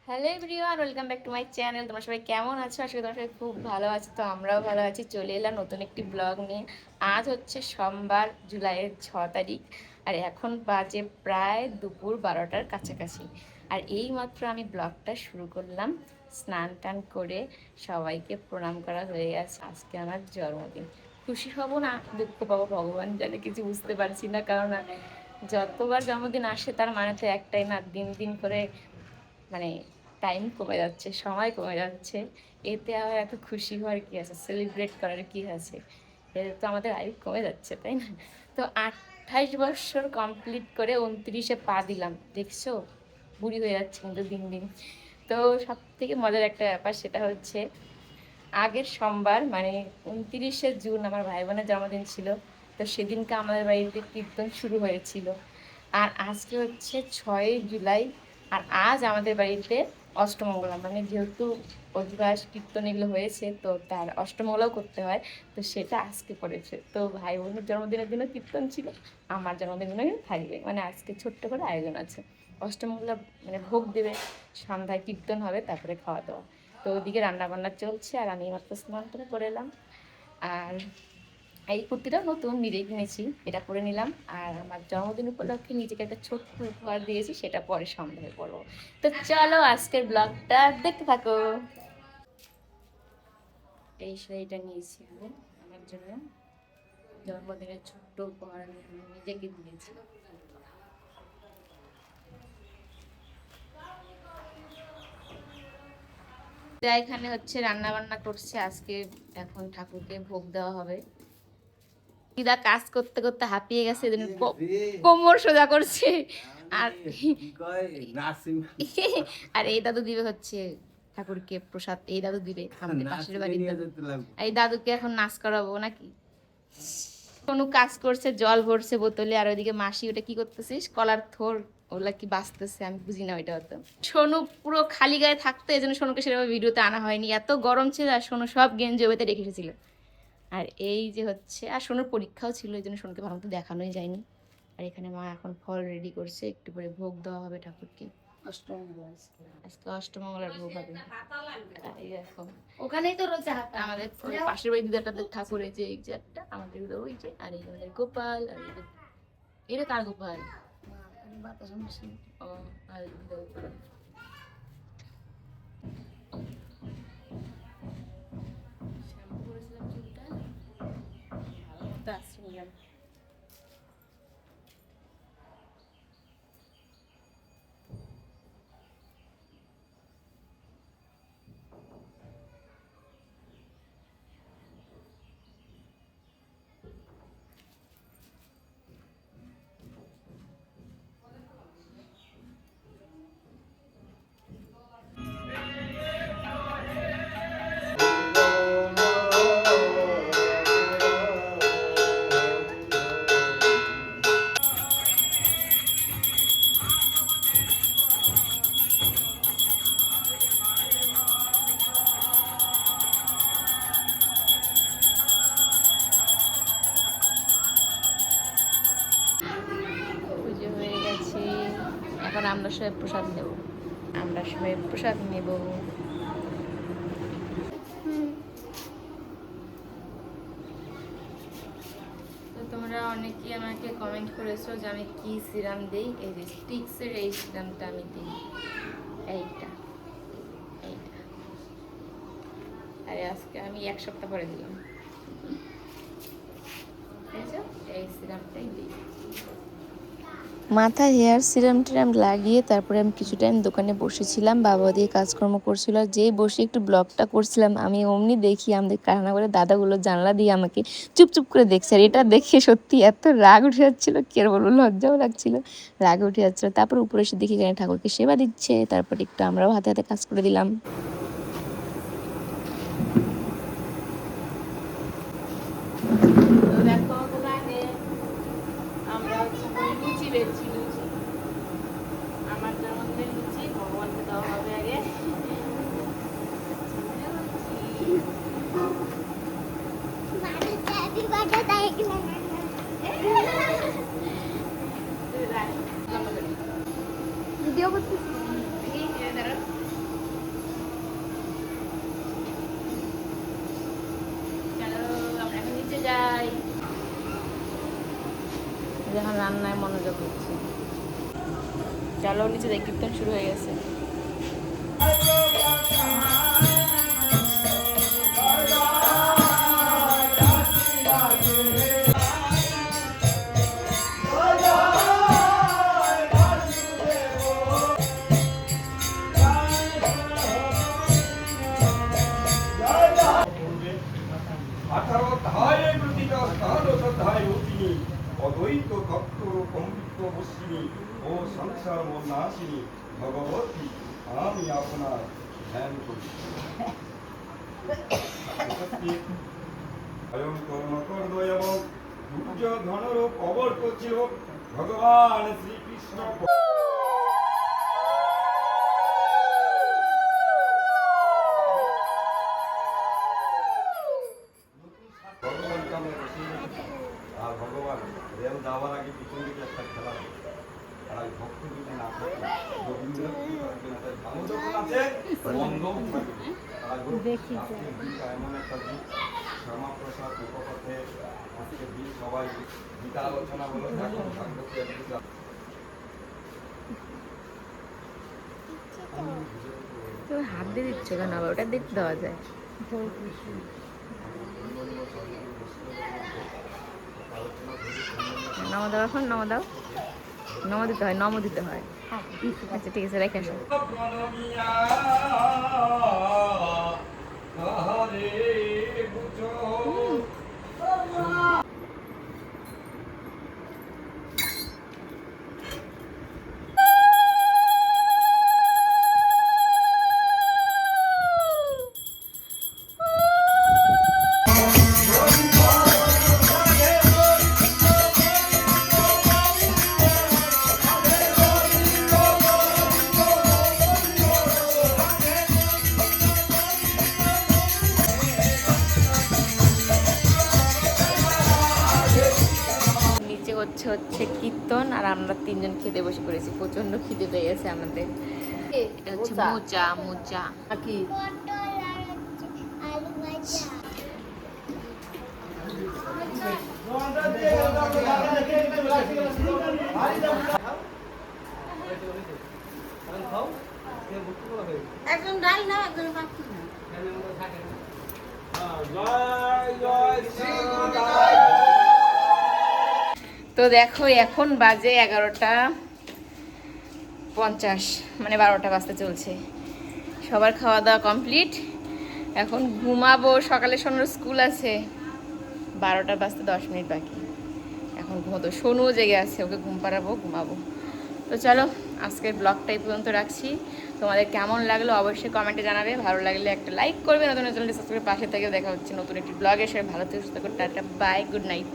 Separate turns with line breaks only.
Hello everyone, welcome back to my channel. তোমরা সবাই কেমন আছো? আসলে তোমরা সবাই খুব ভালো আছো। তো আমরাও ভালো আছি। চলে এলাম নতুন একটি ব্লগ নিয়ে। আজ হচ্ছে সোমবার, জুলাইয়ের 6 তারিখ, আর এখন বাজে প্রায় দুপুর 12টার কাছাকাছি। আর এই মাত্র আমি ব্লগটা শুরু করলাম। স্নান টান করে সবাইকে প্রণাম করা হয়ে গেছে। আজকে আমার জন্মদিন। খুশি হব না দুঃখ পাবো ভগবান জানে, কিছু বুঝতে পারছি না। কারণ যতবার জন্মদিন আসে তার মানে তো একটাই না, দিন দিন করে মানে টাইম কমে যাচ্ছে, সময় কমে যাচ্ছে। এতে আবার এত খুশি হওয়ার কি আছে, সেলিব্রেট করার কি আছে? এতে তো আমাদের আয়ু কমে যাচ্ছে, তাই না? তো 28 বছর কমপ্লিট করে 29-এ পা দিলাম, দেখছো? বুড়ি হয়ে যাচ্ছে কিন্তু দিন দিন। তো সব থেকে মজার একটা ব্যাপার, সেটা হচ্ছে আগের সোমবার মানে 29শে জুন আমার ভাই বোনের জন্মদিন ছিল। তো সেদিনকে আমাদের বাড়িতে কীর্তন শুরু হয়েছিল। আর আজকে হচ্ছে 6ই জুলাই, আর আজ আমাদের বাড়িতে অষ্টমঙ্গলা, মানে যেহেতু অধিবাস কীর্তন এগুলো হয়েছে, তো তার অষ্টমঙ্গলাও করতে হয়। তো সেটা আজকে পড়েছে। তো ভাই বোনের জন্মদিনের দিনও কীর্তন ছিল, আমার জন্মদিনের দিনও কিন্তু থাকবে। মানে আজকে ছোট্ট করে আয়োজন আছে। অষ্টমঙ্গলা মানে ভোগ দেবে, সন্ধ্যায় কীর্তন হবে, তারপরে খাওয়া দাওয়া। তো ওদিকে রান্নাবান্না চলছে, আর আমি মাত্র স্নান টান করে এলাম। আর এই কুর্তিটাও নতুন নিজেই কিনেছি, এটা পরে নিলাম। আর আমার জন্মদিন উপলক্ষে নিজেকে একটা ছোট্ট উপহার দিয়েছি, সেটা পরে সন্ধ্যায় পরবো। তো চলো আজকের ব্লগটা দেখতে থাকো। এই শাড়িটা নিয়েছি আমি আমার জন্য, জন্মদিনের ছোট্ট উপহার আমি নিজেকে দিয়েছি। এখানে হচ্ছে রান্না বান্না করছে আজকে। এখন ঠাকুরকে ভোগ দেওয়া হবে। দিদা কাজ করতে করতে হাঁপিয়ে গেছে, এজন্য কোমর সোজা করছে। আর আর এই দাদু দিবে হচ্ছে ঠাকুরকে প্রসাদ। এই দাদু দিবে আমাদের পাশের বাড়ির দাদু। এই দাদুকে এখন নাচ করাবো নাকি? কোনো কাজ করছে, জল ভরছে বোতলে, আর ওইদিকে মাসি ওটা কি করতেছিস, কলার থোর ওগুলা কি বাঁচতেছে, আমি বুঝি না ওইটা হতো। সোনু পুরো খালি গায়ে থাকতো, এই জন্য সোনুকে সেভাবে ভিডিওতে আনা হয়নি। এত গরম ছিল, আর সোনু সব গেঞ্জি ওইতে রেখে এসেছিল। আর এই যে হচ্ছে, আর সোনুর পরীক্ষাও ছিল, এই জন্য সোনুকে ভালো মতো দেখানোই যায়নি। আর এখানে মা এখন ফল রেডি করছে, একটু পরে ভোগ দেওয়া হবে ঠাকুরকে। আজকে অষ্টমঙ্গলার ভোগ হবে। এই দেখো, ওখানেই তো রয়েছে আমাদের পাশের বাড়ি দিদাটাদের ঠাকুর। এই যে এই যে একটা আমাদের ওই যে, আর এই আমাদের গোপাল, আর এই যে এটা কার গোপাল? ও, আর গোপাল। শ্যাম্পু করেছিলাম চুলটা, ভালো মতো আসছে নিলাম। পুজো হয়ে গেছে, এখন আমরা সবাই প্রসাদ নেব। আমরা সবাই প্রসাদ নেব। তো তোমরা অনেকেই আমাকে কমেন্ট করেছো যে আমি কি সিরাম দিই। এই যে স্টিক্সের এই সিরামটা আমি দিই, এইটা এইটা। আরে আজকে আমি 1 সপ্তাহ পরে দিলাম, এই সিরামটাই দিই। মাথায় হেয়ার সিরাম টিরাম লাগিয়ে তারপরে আমি কিছু টাইম দোকানে বসেছিলাম, বাবা দিয়ে কাজকর্ম করছিল। আর যেই বসে একটু ব্লগটা করছিলাম, আমি অমনি দেখি আমাদের কারখানাঘরে দাদাগুলো জানলা দিয়ে আমাকে চুপচুপ করে দেখছে। আর এটা দেখে সত্যি এত রাগ উঠে যাচ্ছিলো, কি আর বলবো, লজ্জাও লাগছিল, রাগ উঠে যাচ্ছিলো। তারপর উপরে এসে দেখি এখানে ঠাকুরকে সেবা দিচ্ছে, তারপর একটু আমরাও হাতে হাতে কাজ করে দিলাম। আমরা হচ্ছে লুচি বেচছি, লুচি। আমার জন্মদিনের লুচি ভগবানকে দেওয়া হবে আগে। ভিডিও করতেছি। রান্নায় মনোযোগ দিচ্ছি। চলো নিচে দেখ, কীর্তন শুরু হয়ে গেছে।
অদ্বৈত তত্ত্ব অমৃত বসিনী ও সংসার নাশিনী ভগবতী আমি আপনার ধ্যান করি। স্বয়ং কর্মকর্দ এবং দুর্যোধনের প্রবর্ত ছিল ভগবান শ্রীকৃষ্ণ। আর ভগবান রেল যাওয়ার আগে পিছন দিকে একটা খেলা আর ভক্ত যদি না থাকে রবীন্দ্র আছে মন্দও এমন একটা দিক শ্যামাপ্রসাদ উপপথে আজকে দিন সবাই গীতা আলোচনা হলো এখন
তুমি হাত দিয়ে দিচ্ছ কেন? আবার ওটা দেখতে দেওয়া যায়। নম দাও, এখন নম দাও, নম দিতে হয়, নম দিতে হয়। আচ্ছা ঠিক আছে, রেখে আসো। হচ্ছে কীর্তন আর আমরা তিনজন খেতে বসে পড়েছি। প্রচন্ড খিদে পেয়ে গেছে আমাদের। এটা হচ্ছে মোচা। মোচা কি?
একজন ডাল না, একজন বাকি না।
তো দেখো এখন বাজে 11:50, মানে 12টা বাজতে চলছে। সবার খাওয়া দাওয়া কমপ্লিট, এখন ঘুমাবো। সকালে সোনুর স্কুল আছে, 12টা বাজতে 10 মিনিট বাকি। এখন ঘুমোতো, সোনুও জেগে আছে, ওকে ঘুম পাড়াবো, ঘুমাবো। তো চলো আজকের ব্লগটা এই পর্যন্ত রাখছি। তোমাদের কেমন লাগলো অবশ্যই কমেন্টে জানাবে। ভালো লাগলে একটা লাইক করবে, নতুন চ্যানেলটি সাবস্ক্রাইব, পাশে থেকে দেখা হচ্ছে নতুন একটি ব্লগে। সবাই ভালো থেকে সুস্থ করে টাটা, বাই, গুড নাইট।